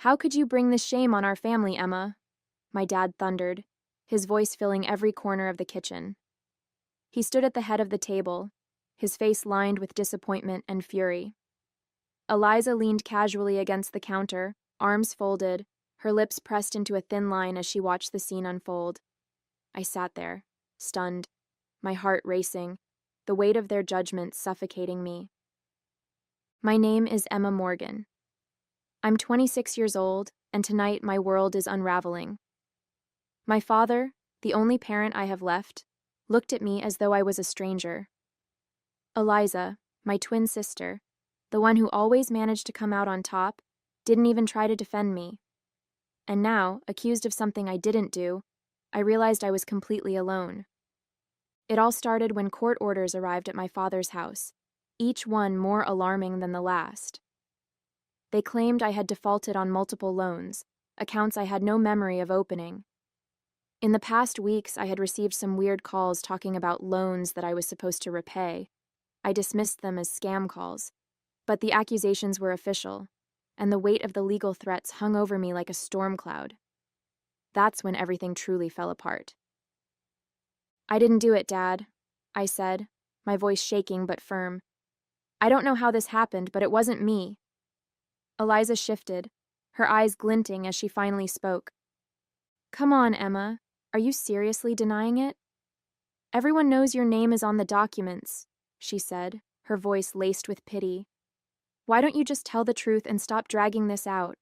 How could you bring this shame on our family, Emma? My dad thundered, his voice filling every corner of the kitchen. He stood at the head of the table, his face lined with disappointment and fury. Eliza leaned casually against the counter, arms folded, her lips pressed into a thin line as she watched the scene unfold. I sat there, stunned, my heart racing, the weight of their judgment suffocating me. My name is Emma Morgan. I'm 26 years old, and tonight my world is unraveling. My father, the only parent I have left, looked at me as though I was a stranger. Eliza, my twin sister, the one who always managed to come out on top, didn't even try to defend me. And now, accused of something I didn't do, I realized I was completely alone. It all started when court orders arrived at my father's house, each one more alarming than the last. They claimed I had defaulted on multiple loans, accounts I had no memory of opening. In the past weeks, I had received some weird calls talking about loans that I was supposed to repay. I dismissed them as scam calls, but the accusations were official, and the weight of the legal threats hung over me like a storm cloud. That's when everything truly fell apart. I didn't do it, Dad, I said, my voice shaking but firm. I don't know how this happened, but it wasn't me. Eliza shifted, her eyes glinting as she finally spoke. Come on, Emma. Are you seriously denying it? Everyone knows your name is on the documents, she said, her voice laced with pity. Why don't you just tell the truth and stop dragging this out?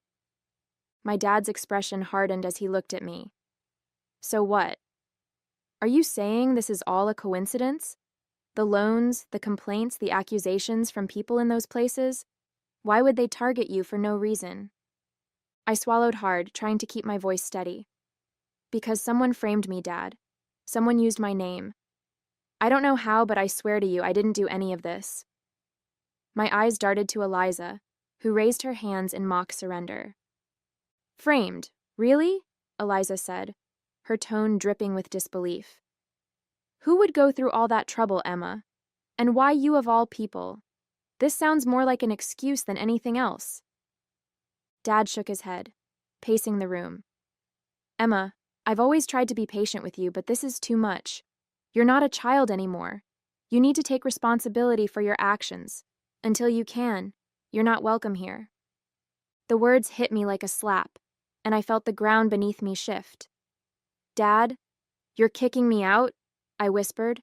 My dad's expression hardened as he looked at me. So what? Are you saying this is all a coincidence? The loans, the complaints, the accusations from people in those places? Why would they target you for no reason? I swallowed hard, trying to keep my voice steady. Because someone framed me, Dad. Someone used my name. I don't know how, but I swear to you I didn't do any of this. My eyes darted to Eliza, who raised her hands in mock surrender. Framed? Really? Eliza said, her tone dripping with disbelief. Who would go through all that trouble, Emma? And why you of all people? This sounds more like an excuse than anything else. Dad shook his head, pacing the room. Emma, I've always tried to be patient with you, but this is too much. You're not a child anymore. You need to take responsibility for your actions. Until you can, you're not welcome here. The words hit me like a slap, and I felt the ground beneath me shift. Dad, you're kicking me out? I whispered.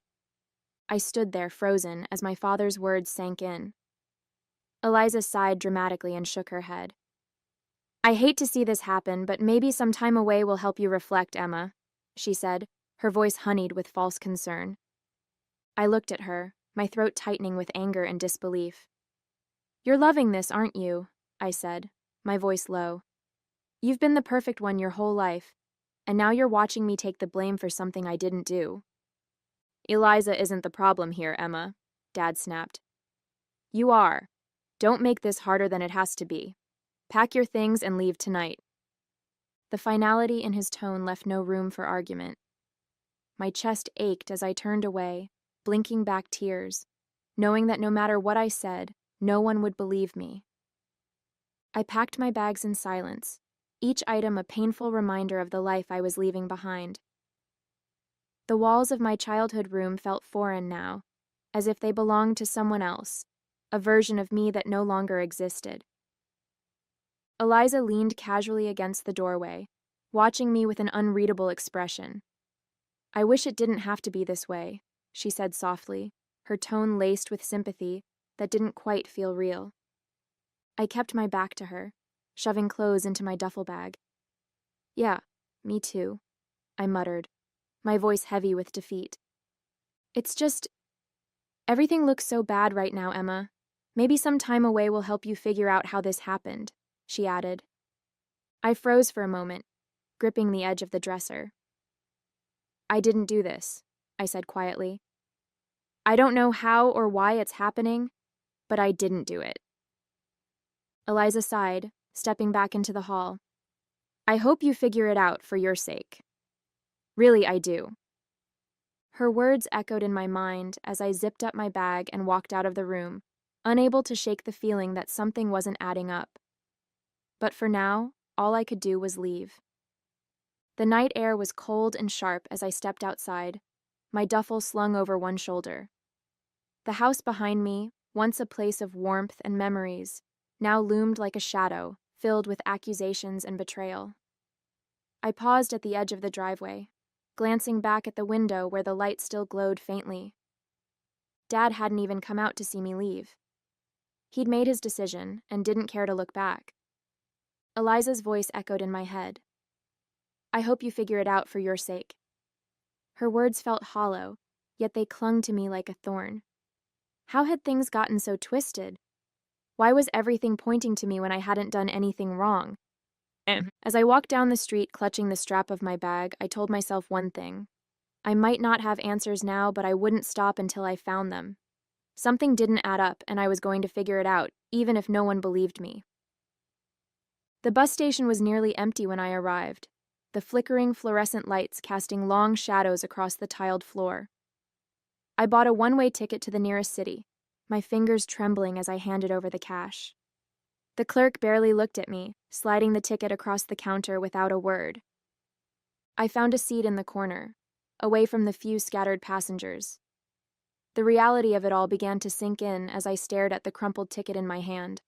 I stood there frozen as my father's words sank in. Eliza sighed dramatically and shook her head. I hate to see this happen, but maybe some time away will help you reflect, Emma, she said, her voice honeyed with false concern. I looked at her, my throat tightening with anger and disbelief. You're loving this, aren't you? I said, my voice low. You've been the perfect one your whole life, and now you're watching me take the blame for something I didn't do. Eliza isn't the problem here, Emma, Dad snapped. You are. Don't make this harder than it has to be. Pack your things and leave tonight. The finality in his tone left no room for argument. My chest ached as I turned away, blinking back tears, knowing that no matter what I said, no one would believe me. I packed my bags in silence, each item a painful reminder of the life I was leaving behind. The walls of my childhood room felt foreign now, as if they belonged to someone else, a version of me that no longer existed. Eliza leaned casually against the doorway, watching me with an unreadable expression. I wish it didn't have to be this way, she said softly, her tone laced with sympathy that didn't quite feel real. I kept my back to her, shoving clothes into my duffel bag. Yeah, me too, I muttered, my voice heavy with defeat. It's just... Everything looks so bad right now, Emma. Maybe some time away will help you figure out how this happened, she added. I froze for a moment, gripping the edge of the dresser. I didn't do this, I said quietly. I don't know how or why it's happening, but I didn't do it. Eliza sighed, stepping back into the hall. I hope you figure it out for your sake. Really, I do. Her words echoed in my mind as I zipped up my bag and walked out of the room, unable to shake the feeling that something wasn't adding up. But for now, all I could do was leave. The night air was cold and sharp as I stepped outside, my duffel slung over one shoulder. The house behind me, once a place of warmth and memories, now loomed like a shadow, filled with accusations and betrayal. I paused at the edge of the driveway, glancing back at the window where the light still glowed faintly. Dad hadn't even come out to see me leave. He'd made his decision and didn't care to look back. Eliza's voice echoed in my head. I hope you figure it out for your sake. Her words felt hollow, yet they clung to me like a thorn. How had things gotten so twisted? Why was everything pointing to me when I hadn't done anything wrong? As I walked down the street clutching the strap of my bag, I told myself one thing. I might not have answers now, but I wouldn't stop until I found them. Something didn't add up, and I was going to figure it out, even if no one believed me. The bus station was nearly empty when I arrived, the flickering fluorescent lights casting long shadows across the tiled floor. I bought a one-way ticket to the nearest city, my fingers trembling as I handed over the cash. The clerk barely looked at me, sliding the ticket across the counter without a word. I found a seat in the corner, away from the few scattered passengers. The reality of it all began to sink in as I stared at the crumpled ticket in my hand.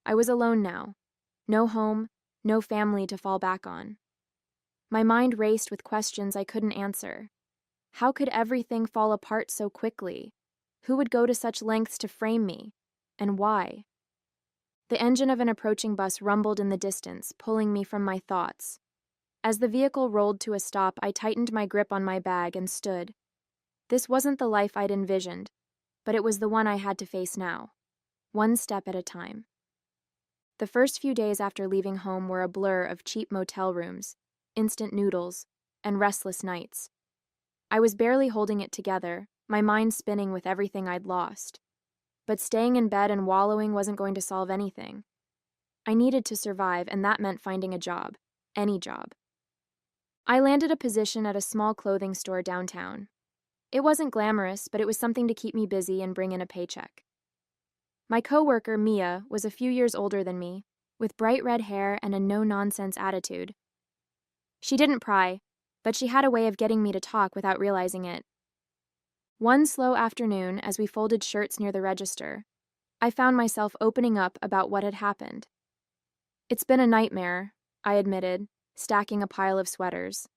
I was alone now. No home, no family to fall back on. My mind raced with questions I couldn't answer. How could everything fall apart so quickly? Who would go to such lengths to frame me? And why? The engine of an approaching bus rumbled in the distance, pulling me from my thoughts. As the vehicle rolled to a stop, I tightened my grip on my bag and stood. This wasn't the life I'd envisioned, but it was the one I had to face now, one step at a time. The first few days after leaving home were a blur of cheap motel rooms, instant noodles, and restless nights. I was barely holding it together, my mind spinning with everything I'd lost. But staying in bed and wallowing wasn't going to solve anything. I needed to survive, and that meant finding a job, any job. I landed a position at a small clothing store downtown. It wasn't glamorous, but it was something to keep me busy and bring in a paycheck. My coworker, Mia, was a few years older than me, with bright red hair and a no-nonsense attitude. She didn't pry, but she had a way of getting me to talk without realizing it. One slow afternoon, as we folded shirts near the register, I found myself opening up about what had happened. It's been a nightmare, I admitted, stacking a pile of sweaters.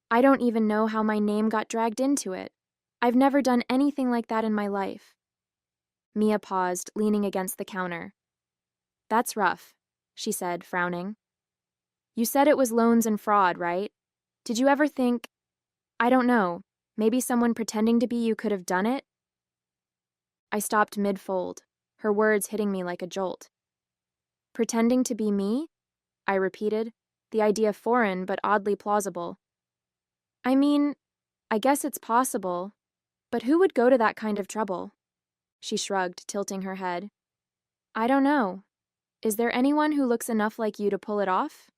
I don't even know how my name got dragged into it. I've never done anything like that in my life. Mia paused, leaning against the counter. That's rough, she said, frowning. You said it was loans and fraud, right? Did you ever think, I don't know, maybe someone pretending to be you could have done it? I stopped mid-fold, her words hitting me like a jolt. Pretending to be me? I repeated, the idea foreign but oddly plausible. I mean, I guess it's possible, but who would go to that kind of trouble? She shrugged, tilting her head. I don't know. Is there anyone who looks enough like you to pull it off?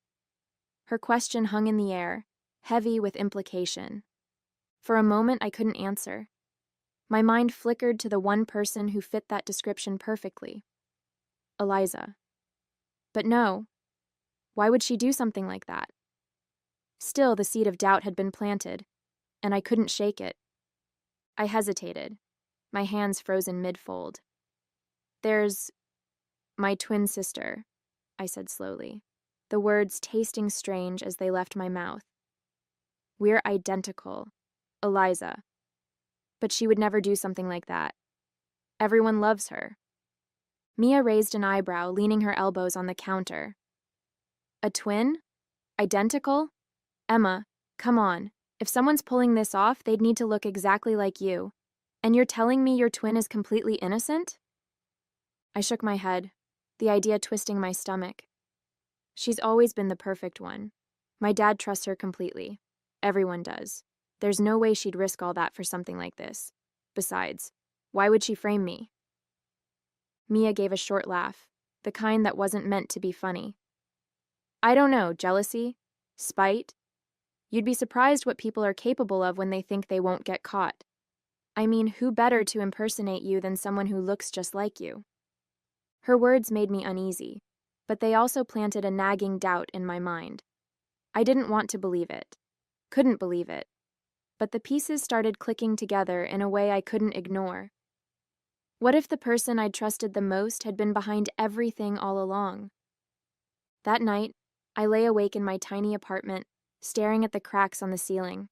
Her question hung in the air, heavy with implication. For a moment, I couldn't answer. My mind flickered to the one person who fit that description perfectly. Eliza. But no. Why would she do something like that? Still, the seed of doubt had been planted, and I couldn't shake it. I hesitated, my hands frozen mid-fold. There's my twin sister, I said slowly, the words tasting strange as they left my mouth. We're identical, Eliza. But she would never do something like that. Everyone loves her. Mia raised an eyebrow, leaning her elbows on the counter. A twin? Identical? Emma, come on. If someone's pulling this off, they'd need to look exactly like you. And you're telling me your twin is completely innocent? I shook my head, the idea twisting my stomach. She's always been the perfect one. My dad trusts her completely. Everyone does. There's no way she'd risk all that for something like this. Besides, why would she frame me? Mia gave a short laugh, the kind that wasn't meant to be funny. I don't know, jealousy? Spite? You'd be surprised what people are capable of when they think they won't get caught. I mean, who better to impersonate you than someone who looks just like you? Her words made me uneasy. but they also planted a nagging doubt in my mind. I didn't want to believe it. Couldn't believe it. But the pieces started clicking together in a way I couldn't ignore. What if the person I'd trusted the most had been behind everything all along? That night, I lay awake in my tiny apartment, staring at the cracks on the ceiling.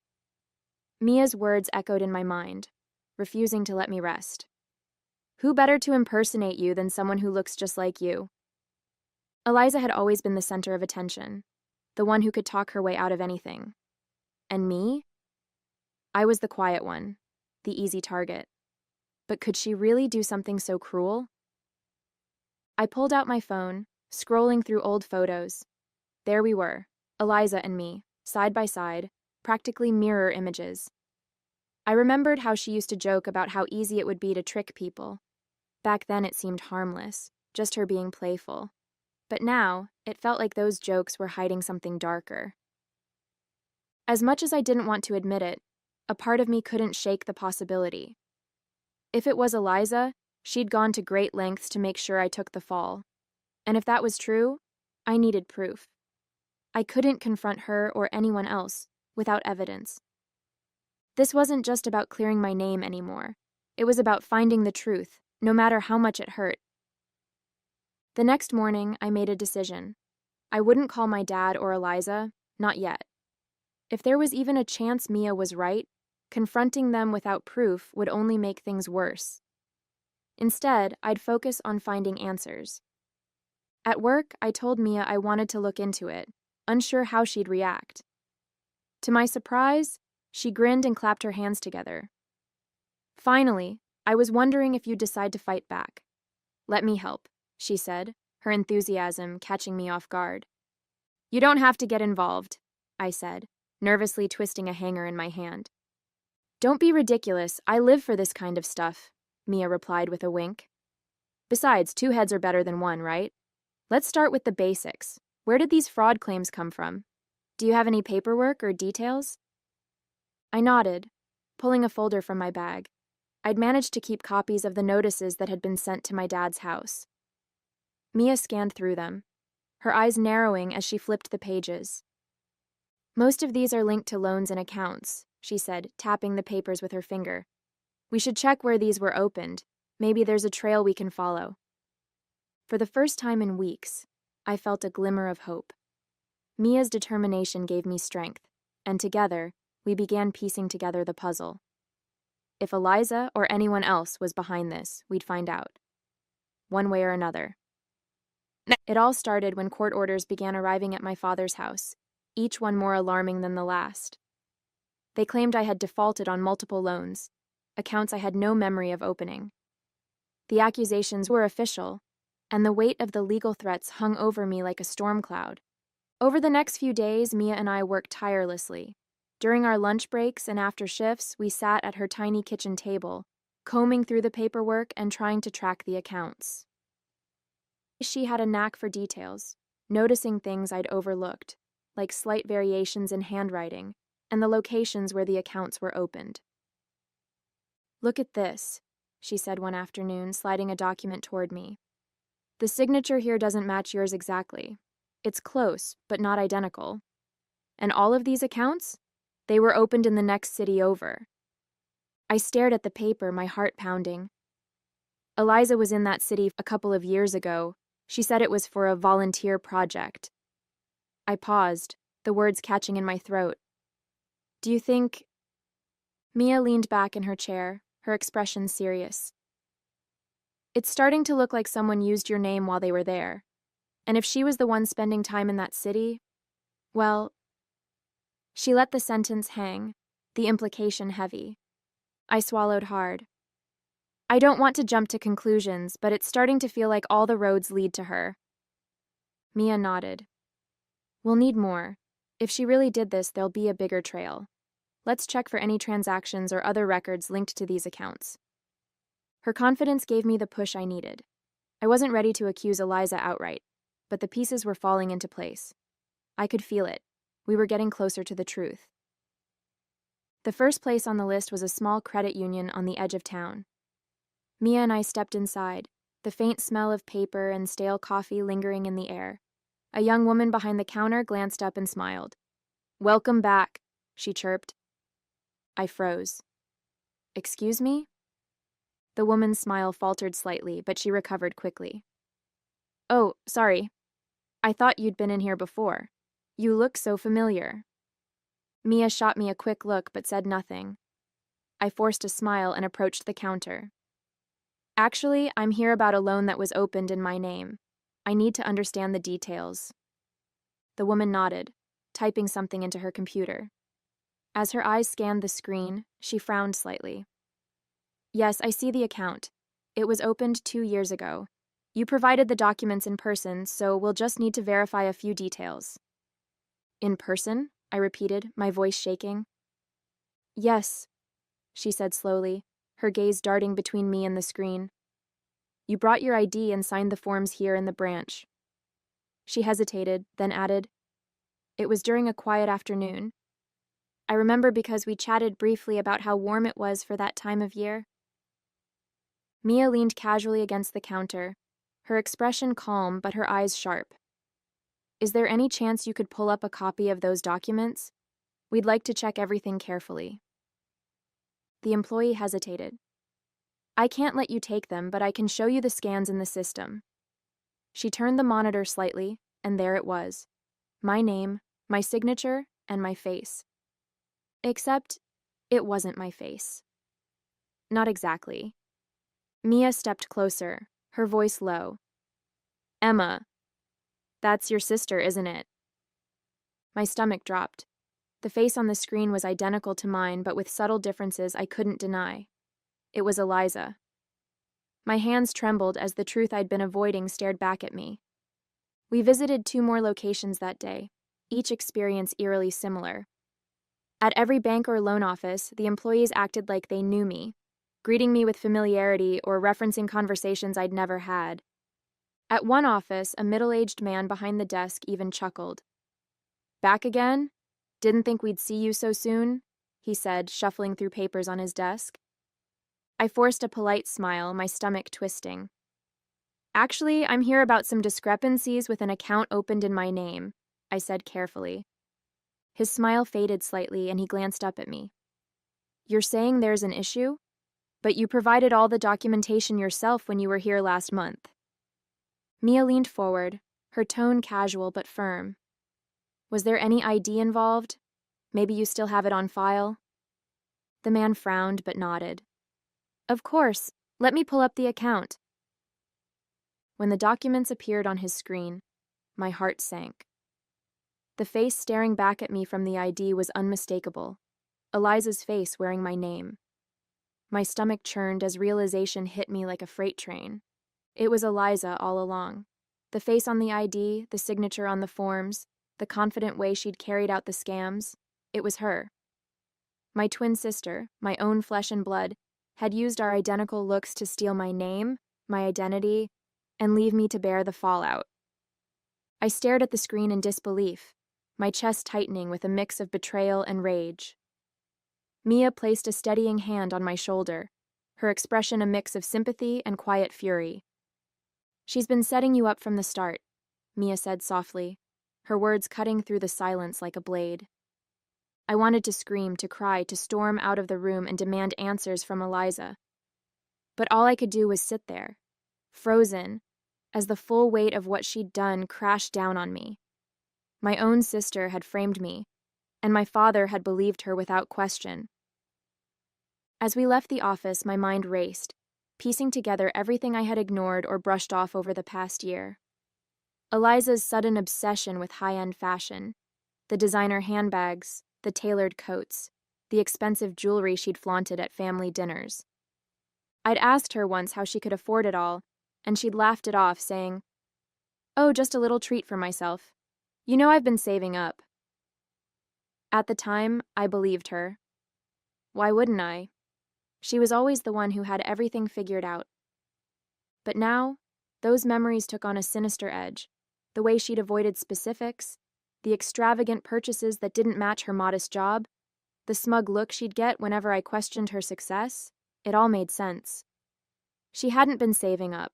Mia's words echoed in my mind, refusing to let me rest. Who better to impersonate you than someone who looks just like you? Eliza had always been the center of attention, the one who could talk her way out of anything. And me? I was the quiet one, the easy target. But could she really do something so cruel? I pulled out my phone, scrolling through old photos. There we were, Eliza and me, side by side, practically mirror images. I remembered how she used to joke about how easy it would be to trick people. Back then it seemed harmless, just her being playful. But now, it felt like those jokes were hiding something darker. As much as I didn't want to admit it, a part of me couldn't shake the possibility. If it was Eliza, she'd gone to great lengths to make sure I took the fall. And if that was true, I needed proof. I couldn't confront her or anyone else without evidence. This wasn't just about clearing my name anymore. It was about finding the truth, no matter how much it hurt. The next morning, I made a decision. I wouldn't call my dad or Eliza, not yet. If there was even a chance Mia was right, confronting them without proof would only make things worse. Instead, I'd focus on finding answers. At work, I told Mia I wanted to look into it, unsure how she'd react. To my surprise, she grinned and clapped her hands together. Finally, I was wondering if you'd decide to fight back. Let me help, she said, her enthusiasm catching me off guard. You don't have to get involved, I said, nervously twisting a hanger in my hand. Don't be ridiculous, I live for this kind of stuff, Mia replied with a wink. Besides, 2 heads are better than 1, right? Let's start with the basics. Where did these fraud claims come from? Do you have any paperwork or details? I nodded, pulling a folder from my bag. I'd managed to keep copies of the notices that had been sent to my dad's house. Mia scanned through them, her eyes narrowing as she flipped the pages. Most of these are linked to loans and accounts, she said, tapping the papers with her finger. We should check where these were opened. Maybe there's a trail we can follow. For the first time in weeks, I felt a glimmer of hope. Mia's determination gave me strength, and together, we began piecing together the puzzle. If Eliza or anyone else was behind this, we'd find out. One way or another. It all started when court orders began arriving at my father's house, each one more alarming than the last. They claimed I had defaulted on multiple loans, accounts I had no memory of opening. The accusations were official, and the weight of the legal threats hung over me like a storm cloud. Over the next few days, Mia and I worked tirelessly. During our lunch breaks and after shifts, we sat at her tiny kitchen table, combing through the paperwork and trying to track the accounts. She had a knack for details, noticing things I'd overlooked, like slight variations in handwriting and the locations where the accounts were opened. Look at this, she said one afternoon, sliding a document toward me. The signature here doesn't match yours exactly. It's close, but not identical. And all of these accounts? They were opened in the next city over. I stared at the paper, my heart pounding. Eliza was in that city a couple of years ago. She said it was for a volunteer project. I paused, the words catching in my throat. Do you think... Mia leaned back in her chair, her expression serious. It's starting to look like someone used your name while they were there. And if she was the one spending time in that city, well... She let the sentence hang, the implication heavy. I swallowed hard. I don't want to jump to conclusions, but it's starting to feel like all the roads lead to her. Mia nodded. We'll need more. If she really did this, there'll be a bigger trail. Let's check for any transactions or other records linked to these accounts. Her confidence gave me the push I needed. I wasn't ready to accuse Eliza outright, but the pieces were falling into place. I could feel it. We were getting closer to the truth. The first place on the list was a small credit union on the edge of town. Mia and I stepped inside, the faint smell of paper and stale coffee lingering in the air. A young woman behind the counter glanced up and smiled. "Welcome back," she chirped. I froze. "Excuse me?" The woman's smile faltered slightly, but she recovered quickly. "Oh, sorry. I thought you'd been in here before. You look so familiar." Mia shot me a quick look but said nothing. I forced a smile and approached the counter. "Actually, I'm here about a loan that was opened in my name. I need to understand the details." The woman nodded, typing something into her computer. As her eyes scanned the screen, she frowned slightly. "Yes, I see the account. It was opened 2 years ago. You provided the documents in person, so we'll just need to verify a few details." "In person?" I repeated, my voice shaking. "Yes," she said slowly, her gaze darting between me and the screen. "You brought your ID and signed the forms here in the branch." She hesitated, then added, "It was during a quiet afternoon. I remember because we chatted briefly about how warm it was for that time of year." Mia leaned casually against the counter, her expression calm but her eyes sharp. "Is there any chance you could pull up a copy of those documents? We'd like to check everything carefully." The employee hesitated. "I can't let you take them, but I can show you the scans in the system." She turned the monitor slightly, and there it was. My name, my signature, and my face. Except, it wasn't my face. Not exactly. Mia stepped closer, her voice low. "Emma, that's your sister, isn't it?" My stomach dropped. The face on the screen was identical to mine, but with subtle differences I couldn't deny. It was Eliza. My hands trembled as the truth I'd been avoiding stared back at me. We visited 2 more locations that day, each experience eerily similar. At every bank or loan office, the employees acted like they knew me, greeting me with familiarity or referencing conversations I'd never had. At one office, a middle-aged man behind the desk even chuckled. "Back again? Didn't think we'd see you so soon," he said, shuffling through papers on his desk. I forced a polite smile, my stomach twisting. "Actually, I'm here about some discrepancies with an account opened in my name," I said carefully. His smile faded slightly and he glanced up at me. "You're saying there's an issue? But you provided all the documentation yourself when you were here last month." Mia leaned forward, her tone casual but firm. "Was there any ID involved? Maybe you still have it on file?" The man frowned but nodded. "Of course. Let me pull up the account." When the documents appeared on his screen, my heart sank. The face staring back at me from the ID was unmistakable. Eliza's face wearing my name. My stomach churned as realization hit me like a freight train. It was Eliza all along. The face on the ID, the signature on the forms, the confident way she'd carried out the scams. It was her. My twin sister, my own flesh and blood, had used our identical looks to steal my name, my identity, and leave me to bear the fallout. I stared at the screen in disbelief, my chest tightening with a mix of betrayal and rage. Mia placed a steadying hand on my shoulder, her expression a mix of sympathy and quiet fury. "She's been setting you up from the start," Mia said softly, her words cutting through the silence like a blade. I wanted to scream, to cry, to storm out of the room and demand answers from Eliza. But all I could do was sit there, frozen, as the full weight of what she'd done crashed down on me. My own sister had framed me, and my father had believed her without question. As we left the office, my mind raced, piecing together everything I had ignored or brushed off over the past year. Eliza's sudden obsession with high-end fashion, the designer handbags, the tailored coats, the expensive jewelry she'd flaunted at family dinners. I'd asked her once how she could afford it all, and she'd laughed it off, saying, "Oh, just a little treat for myself. You know I've been saving up." At the time, I believed her. Why wouldn't I? She was always the one who had everything figured out. But now, those memories took on a sinister edge, the way she'd avoided specifics, the extravagant purchases that didn't match her modest job, the smug look she'd get whenever I questioned her success. It all made sense. She hadn't been saving up.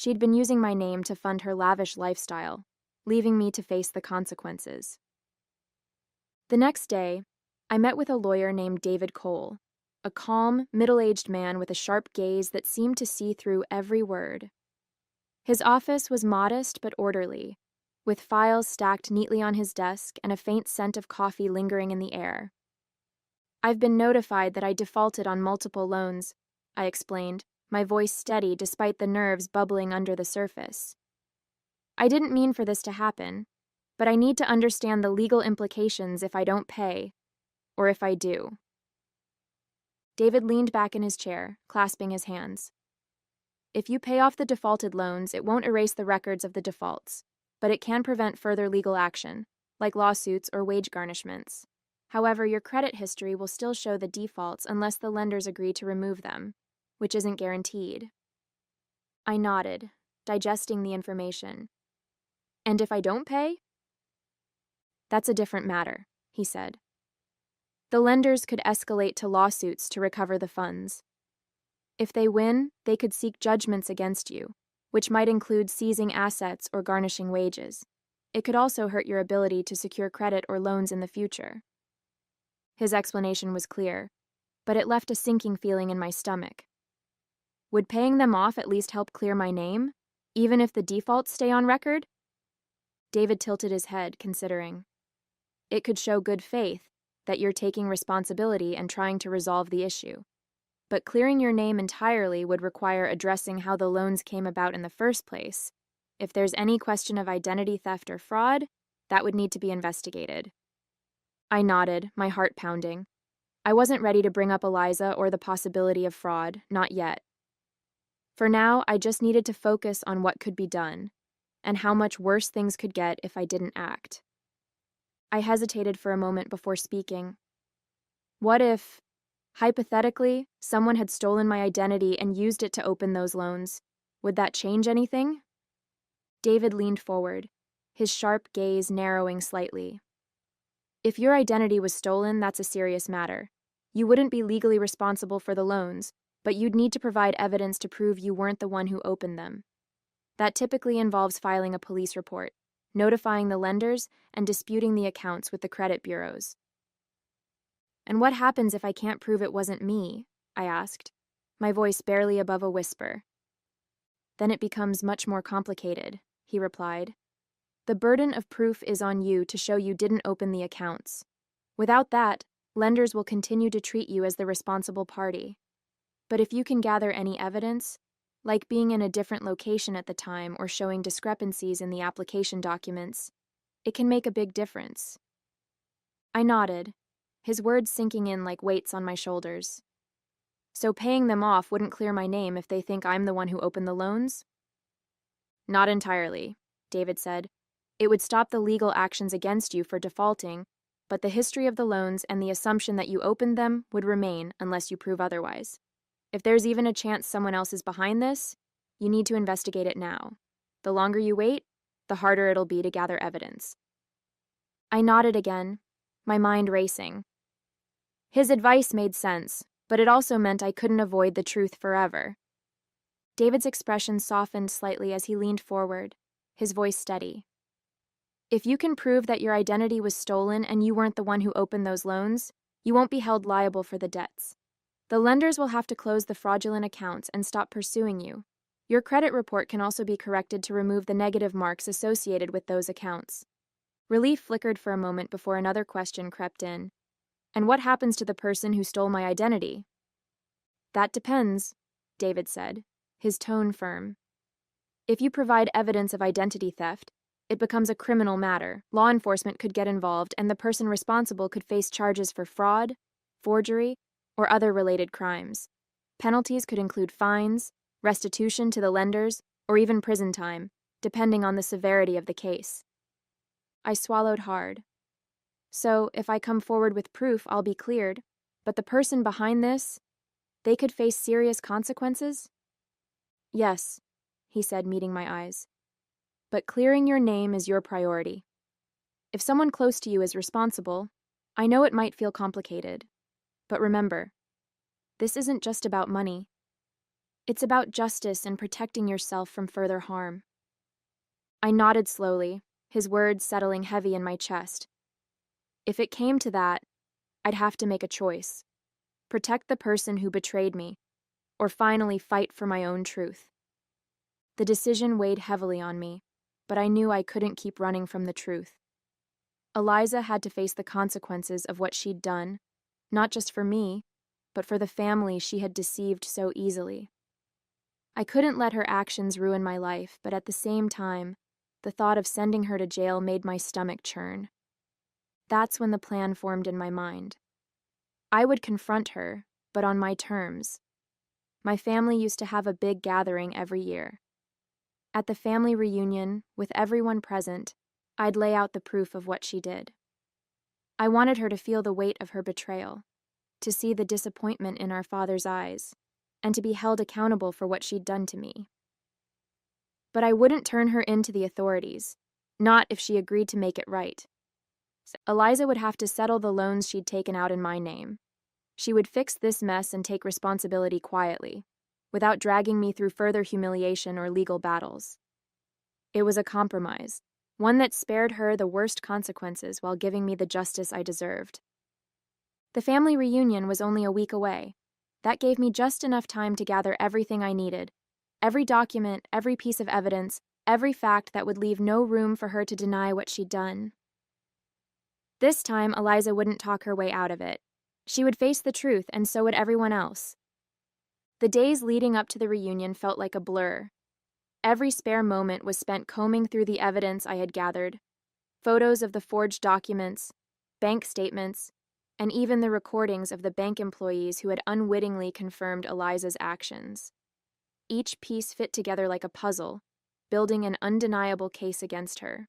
She'd been using my name to fund her lavish lifestyle, leaving me to face the consequences. The next day, I met with a lawyer named David Cole, a calm, middle-aged man with a sharp gaze that seemed to see through every word. His office was modest but orderly, with files stacked neatly on his desk and a faint scent of coffee lingering in the air. "I've been notified that I defaulted on multiple loans," I explained, my voice steady despite the nerves bubbling under the surface. "I didn't mean for this to happen, but I need to understand the legal implications if I don't pay, or if I do." David leaned back in his chair, clasping his hands. "If you pay off the defaulted loans, it won't erase the records of the defaults, but it can prevent further legal action, like lawsuits or wage garnishments. However, your credit history will still show the defaults unless the lenders agree to remove them, which isn't guaranteed." I nodded, digesting the information. "And if I don't pay?" "That's a different matter," he said. "The lenders could escalate to lawsuits to recover the funds. If they win, they could seek judgments against you, which might include seizing assets or garnishing wages. It could also hurt your ability to secure credit or loans in the future." His explanation was clear, but it left a sinking feeling in my stomach. Would paying them off at least help clear my name, even if the defaults stay on record? David tilted his head, considering. "It could show good faith, that you're taking responsibility and trying to resolve the issue. But clearing your name entirely would require addressing how the loans came about in the first place. If there's any question of identity theft or fraud, that would need to be investigated." I nodded, my heart pounding. I wasn't ready to bring up Eliza or the possibility of fraud, not yet. For now, I just needed to focus on what could be done, and how much worse things could get if I didn't act. I hesitated for a moment before speaking. What if, hypothetically, someone had stolen my identity and used it to open those loans? Would that change anything? David leaned forward, his sharp gaze narrowing slightly. "If your identity was stolen, that's a serious matter. You wouldn't be legally responsible for the loans, but you'd need to provide evidence to prove you weren't the one who opened them. That typically involves filing a police report, notifying the lenders, and disputing the accounts with the credit bureaus." "And what happens if I can't prove it wasn't me?" I asked, my voice barely above a whisper. "Then it becomes much more complicated," he replied. "The burden of proof is on you to show you didn't open the accounts. Without that, lenders will continue to treat you as the responsible party. But if you can gather any evidence, like being in a different location at the time or showing discrepancies in the application documents, it can make a big difference." I nodded, his words sinking in like weights on my shoulders. "So paying them off wouldn't clear my name if they think I'm the one who opened the loans?" "Not entirely," David said. "It would stop the legal actions against you for defaulting, but the history of the loans and the assumption that you opened them would remain unless you prove otherwise. If there's even a chance someone else is behind this, you need to investigate it now. The longer you wait, the harder it'll be to gather evidence." I nodded again, my mind racing. His advice made sense, but it also meant I couldn't avoid the truth forever. David's expression softened slightly as he leaned forward, his voice steady. "If you can prove that your identity was stolen and you weren't the one who opened those loans, you won't be held liable for the debts. The lenders will have to close the fraudulent accounts and stop pursuing you. Your credit report can also be corrected to remove the negative marks associated with those accounts." Relief flickered for a moment before another question crept in. "And what happens to the person who stole my identity?" "That depends," David said, his tone firm. "If you provide evidence of identity theft, it becomes a criminal matter. Law enforcement could get involved, and the person responsible could face charges for fraud, forgery, or other related crimes. Penalties could include fines, restitution to the lenders, or even prison time, depending on the severity of the case." I swallowed hard. "So, if I come forward with proof, I'll be cleared, but the person behind this, they could face serious consequences?" "Yes," he said, meeting my eyes. "But clearing your name is your priority. If someone close to you is responsible, I know it might feel complicated. But remember, this isn't just about money. It's about justice and protecting yourself from further harm. I nodded slowly, his words settling heavy in my chest. If it came to that, I'd have to make a choice. Protect the person who betrayed me, or finally fight for my own truth. The decision weighed heavily on me, but I knew I couldn't keep running from the truth. Eliza had to face the consequences of what she'd done, not just for me, but for the family she had deceived so easily. I couldn't let her actions ruin my life, but at the same time, the thought of sending her to jail made my stomach churn. That's when the plan formed in my mind. I would confront her, but on my terms. My family used to have a big gathering every year. At the family reunion, with everyone present, I'd lay out the proof of what she did. I wanted her to feel the weight of her betrayal, to see the disappointment in our father's eyes, and to be held accountable for what she'd done to me. But I wouldn't turn her into the authorities, not if she agreed to make it right. Eliza would have to settle the loans she'd taken out in my name. She would fix this mess and take responsibility quietly, without dragging me through further humiliation or legal battles. It was a compromise, one that spared her the worst consequences while giving me the justice I deserved. The family reunion was only a week away. That gave me just enough time to gather everything I needed, every document, every piece of evidence, every fact that would leave no room for her to deny what she'd done. This time, Eliza wouldn't talk her way out of it. She would face the truth, and so would everyone else. The days leading up to the reunion felt like a blur. Every spare moment was spent combing through the evidence I had gathered, photos of the forged documents, bank statements, and even the recordings of the bank employees who had unwittingly confirmed Eliza's actions. Each piece fit together like a puzzle, building an undeniable case against her.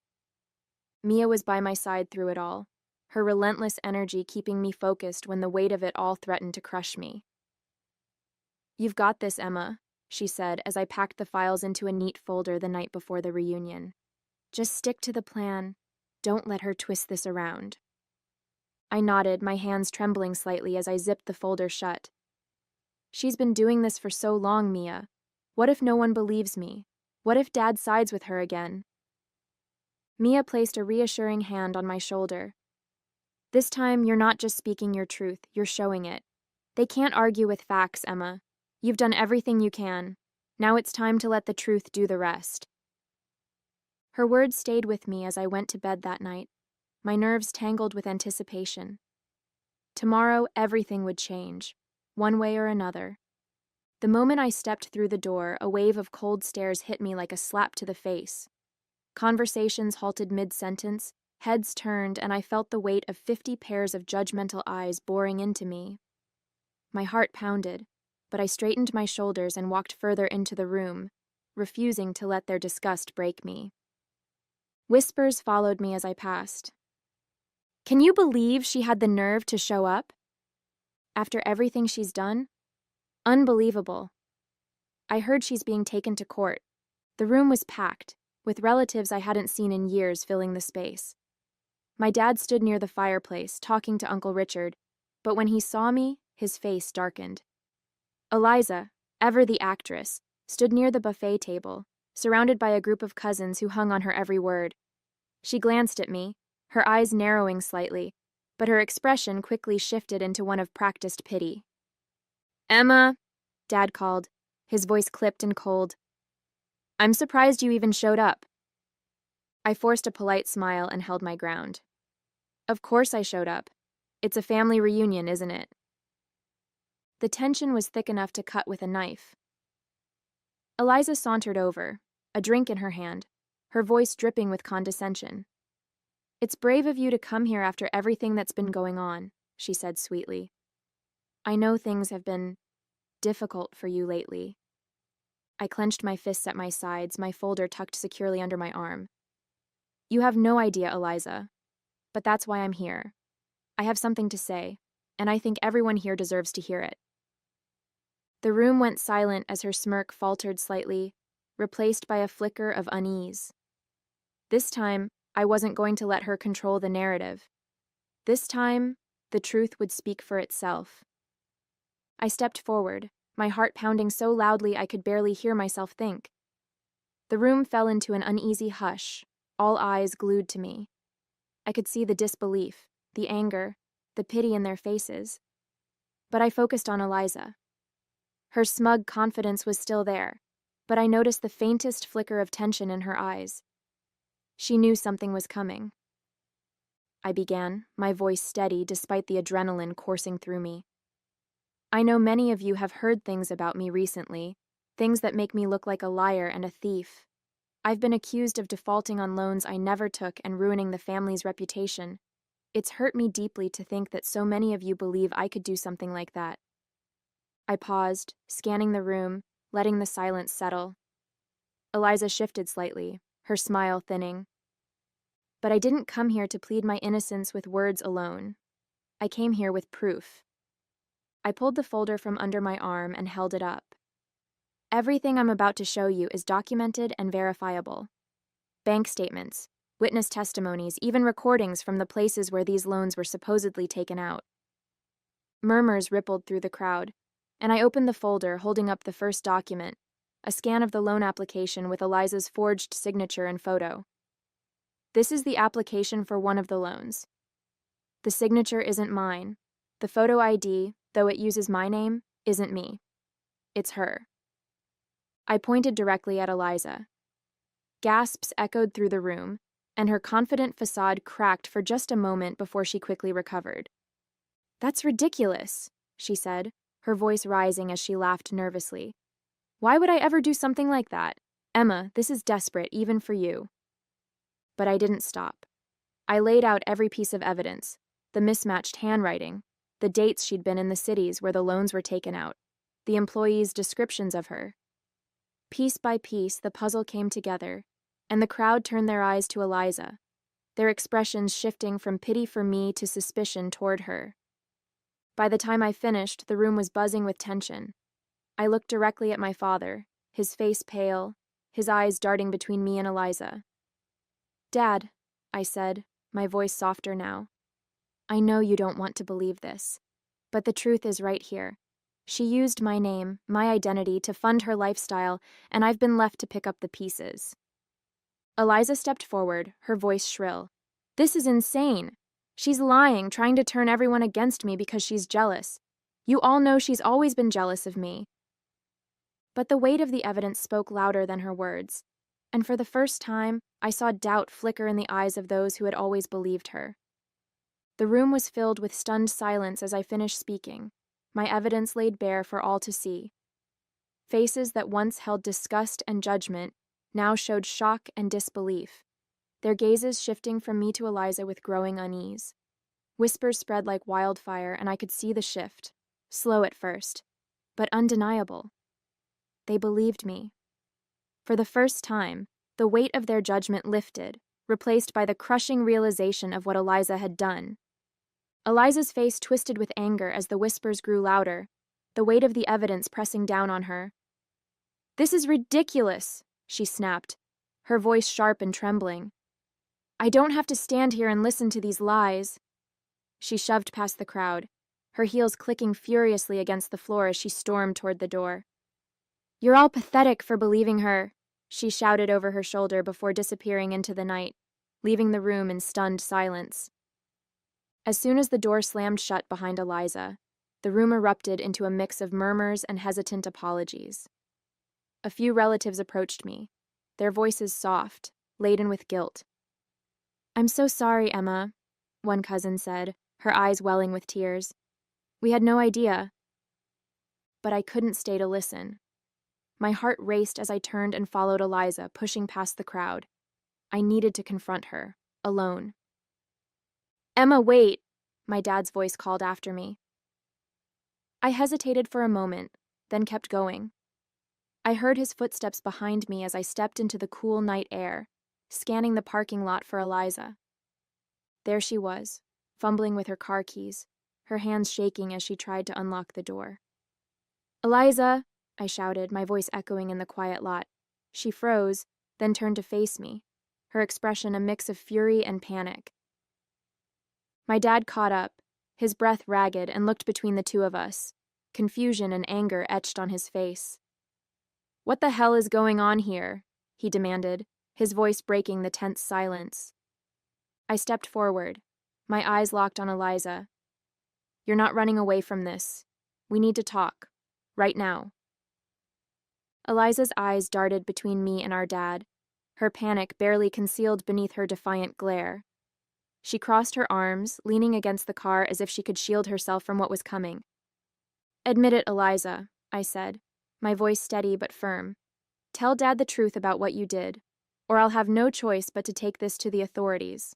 Mia was by my side through it all, her relentless energy keeping me focused when the weight of it all threatened to crush me. "You've got this, Emma," she said as I packed the files into a neat folder the night before the reunion. "Just stick to the plan. Don't let her twist this around." I nodded, my hands trembling slightly as I zipped the folder shut. "She's been doing this for so long, Mia. What if no one believes me? What if Dad sides with her again?" Mia placed a reassuring hand on my shoulder. "This time, you're not just speaking your truth, you're showing it. They can't argue with facts, Emma. You've done everything you can. Now it's time to let the truth do the rest." Her words stayed with me as I went to bed that night, my nerves tangled with anticipation. Tomorrow, everything would change, one way or another. The moment I stepped through the door, a wave of cold stares hit me like a slap to the face. Conversations halted mid-sentence, heads turned, and I felt the weight of 50 pairs of judgmental eyes boring into me. My heart pounded, but I straightened my shoulders and walked further into the room, refusing to let their disgust break me. Whispers followed me as I passed. "Can you believe she had the nerve to show up? After everything she's done? Unbelievable." I heard she's being taken to court. The room was packed, with relatives I hadn't seen in years filling the space. My dad stood near the fireplace, talking to Uncle Richard, but when he saw me, his face darkened. Eliza, ever the actress, stood near the buffet table, surrounded by a group of cousins who hung on her every word. She glanced at me, her eyes narrowing slightly, but her expression quickly shifted into one of practiced pity. "Emma," Dad called, his voice clipped and cold. "I'm surprised you even showed up." I forced a polite smile and held my ground. "Of course I showed up. It's a family reunion, isn't it?" The tension was thick enough to cut with a knife. Eliza sauntered over, a drink in her hand, her voice dripping with condescension. "It's brave of you to come here after everything that's been going on," she said sweetly. "I know things have been difficult for you lately." I clenched my fists at my sides, my folder tucked securely under my arm. "You have no idea, Eliza. But that's why I'm here. I have something to say, and I think everyone here deserves to hear it." The room went silent as her smirk faltered slightly, replaced by a flicker of unease. This time, I wasn't going to let her control the narrative. This time, the truth would speak for itself. I stepped forward, my heart pounding so loudly I could barely hear myself think. The room fell into an uneasy hush, all eyes glued to me. I could see the disbelief, the anger, the pity in their faces. But I focused on Eliza. Her smug confidence was still there, but I noticed the faintest flicker of tension in her eyes. She knew something was coming. I began, my voice steady despite the adrenaline coursing through me. I know many of you have heard things about me recently, things that make me look like a liar and a thief. I've been accused of defaulting on loans I never took and ruining the family's reputation. It's hurt me deeply to think that so many of you believe I could do something like that. I paused, scanning the room, letting the silence settle. Eliza shifted slightly, her smile thinning. But I didn't come here to plead my innocence with words alone. I came here with proof. I pulled the folder from under my arm and held it up. Everything I'm about to show you is documented and verifiable. Bank statements, witness testimonies, even recordings from the places where these loans were supposedly taken out. Murmurs rippled through the crowd, and I opened the folder, holding up the first document, a scan of the loan application with Eliza's forged signature and photo. This is the application for one of the loans. The signature isn't mine. The photo ID, though it uses my name, isn't me. It's her. I pointed directly at Eliza. Gasps echoed through the room, and her confident facade cracked for just a moment before she quickly recovered. "That's ridiculous," she said, her voice rising as she laughed nervously. "Why would I ever do something like that? Emma, this is desperate, even for you." But I didn't stop. I laid out every piece of evidence, the mismatched handwriting, the dates she'd been in the cities where the loans were taken out, the employees' descriptions of her. Piece by piece, the puzzle came together, and the crowd turned their eyes to Eliza, their expressions shifting from pity for me to suspicion toward her. By the time I finished, the room was buzzing with tension. I looked directly at my father, his face pale, his eyes darting between me and Eliza. "Dad," I said, my voice softer now. "I know you don't want to believe this, but the truth is right here. She used my name, my identity, to fund her lifestyle, and I've been left to pick up the pieces." Eliza stepped forward, her voice shrill. "This is insane. She's lying, trying to turn everyone against me because she's jealous. You all know she's always been jealous of me." But the weight of the evidence spoke louder than her words, and for the first time, I saw doubt flicker in the eyes of those who had always believed her. The room was filled with stunned silence as I finished speaking, my evidence laid bare for all to see. Faces that once held disgust and judgment now showed shock and disbelief, their gazes shifting from me to Eliza with growing unease. Whispers spread like wildfire, and I could see the shift, slow at first, but undeniable. They believed me. For the first time, the weight of their judgment lifted, replaced by the crushing realization of what Eliza had done. Eliza's face twisted with anger as the whispers grew louder, the weight of the evidence pressing down on her. "This is ridiculous," she snapped, her voice sharp and trembling. "I don't have to stand here and listen to these lies." She shoved past the crowd, her heels clicking furiously against the floor as she stormed toward the door. "You're all pathetic for believing her," she shouted over her shoulder before disappearing into the night, leaving the room in stunned silence. As soon as the door slammed shut behind Eliza, the room erupted into a mix of murmurs and hesitant apologies. A few relatives approached me, their voices soft, laden with guilt. "I'm so sorry, Emma," one cousin said, her eyes welling with tears. "We had no idea." But I couldn't stay to listen. My heart raced as I turned and followed Eliza, pushing past the crowd. I needed to confront her, alone. "Emma, wait!" my dad's voice called after me. I hesitated for a moment, then kept going. I heard his footsteps behind me as I stepped into the cool night air, scanning the parking lot for Eliza. There she was, fumbling with her car keys, her hands shaking as she tried to unlock the door. "Eliza!" I shouted, my voice echoing in the quiet lot. She froze, then turned to face me, her expression a mix of fury and panic. My dad caught up, his breath ragged, and looked between the two of us. confusion and anger etched on his face. "What the hell is going on here?" he demanded, his voice breaking the tense silence. I stepped forward, my eyes locked on Eliza. "You're not running away from this. We need to talk. Right now." Eliza's eyes darted between me and our dad, her panic barely concealed beneath her defiant glare. She crossed her arms, leaning against the car as if she could shield herself from what was coming. "Admit it, Eliza," I said, my voice steady but firm. "Tell Dad the truth about what you did, or I'll have no choice but to take this to the authorities."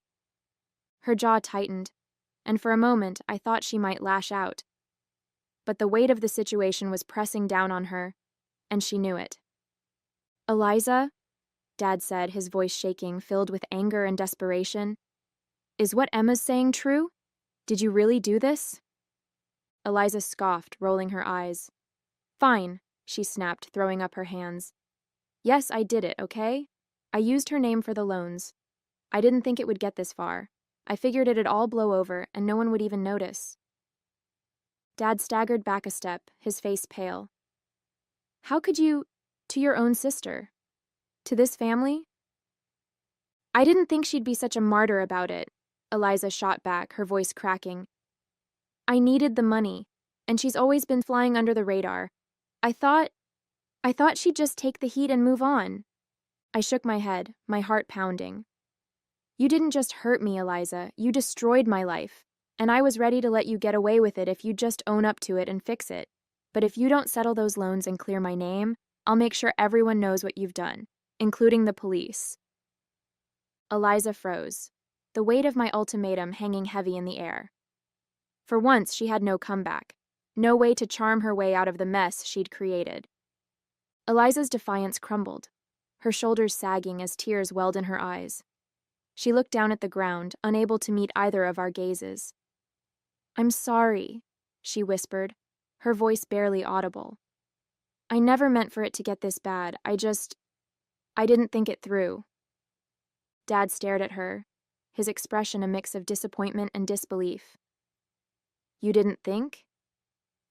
Her jaw tightened, and for a moment I thought she might lash out. But the weight of the situation was pressing down on her, and she knew it. "Eliza," Dad said, his voice shaking, filled with anger and desperation, "is what Emma's saying true? Did you really do this?" Eliza scoffed, rolling her eyes. "Fine," she snapped, throwing up her hands. "Yes, I did it, okay? I used her name for the loans. I didn't think it would get this far. I figured it'd all blow over and no one would even notice." Dad staggered back a step, his face pale. "How could you, to your own sister? To this family?" "I didn't think she'd be such a martyr about it," Eliza shot back, her voice cracking. "I needed the money, and she's always been flying under the radar. I thought she'd just take the heat and move on." I shook my head, my heart pounding. "You didn't just hurt me, Eliza, you destroyed my life, and I was ready to let you get away with it if you'd just own up to it and fix it. But if you don't settle those loans and clear my name, I'll make sure everyone knows what you've done, including the police." Eliza froze, the weight of my ultimatum hanging heavy in the air. For once, she had no comeback, no way to charm her way out of the mess she'd created. Eliza's defiance crumbled, her shoulders sagging as tears welled in her eyes. She looked down at the ground, unable to meet either of our gazes. "I'm sorry," she whispered, her voice barely audible. "I never meant for it to get this bad. I didn't think it through." Dad stared at her, his expression a mix of disappointment and disbelief. "You didn't think?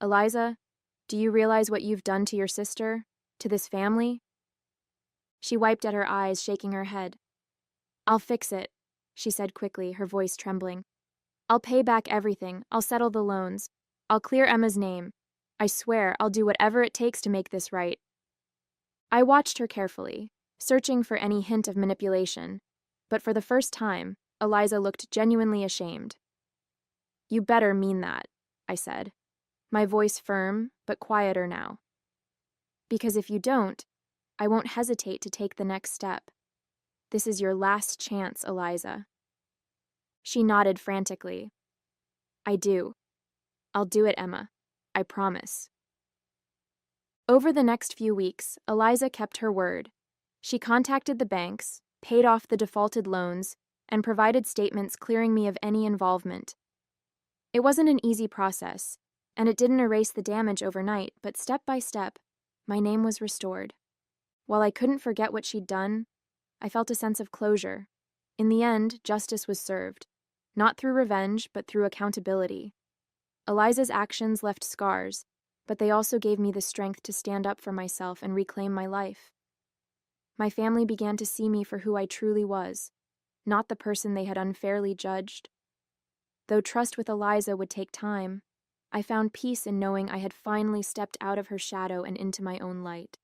Eliza, do you realize what you've done to your sister, to this family?" She wiped at her eyes, shaking her head. "I'll fix it," she said quickly, her voice trembling. "I'll pay back everything. I'll settle the loans. I'll clear Emma's name. I swear I'll do whatever it takes to make this right." I watched her carefully, searching for any hint of manipulation, but for the first time, Eliza looked genuinely ashamed. "You better mean that," I said, my voice firm but quieter now. "Because if you don't, I won't hesitate to take the next step. This is your last chance, Eliza." She nodded frantically. "I do. I'll do it, Emma. I promise." Over the next few weeks, Eliza kept her word. She contacted the banks, paid off the defaulted loans, and provided statements clearing me of any involvement. It wasn't an easy process, and it didn't erase the damage overnight, but step by step, my name was restored. While I couldn't forget what she'd done, I felt a sense of closure. In the end, justice was served, not through revenge, but through accountability. Eliza's actions left scars, but they also gave me the strength to stand up for myself and reclaim my life. My family began to see me for who I truly was, not the person they had unfairly judged. Though trust with Eliza would take time, I found peace in knowing I had finally stepped out of her shadow and into my own light.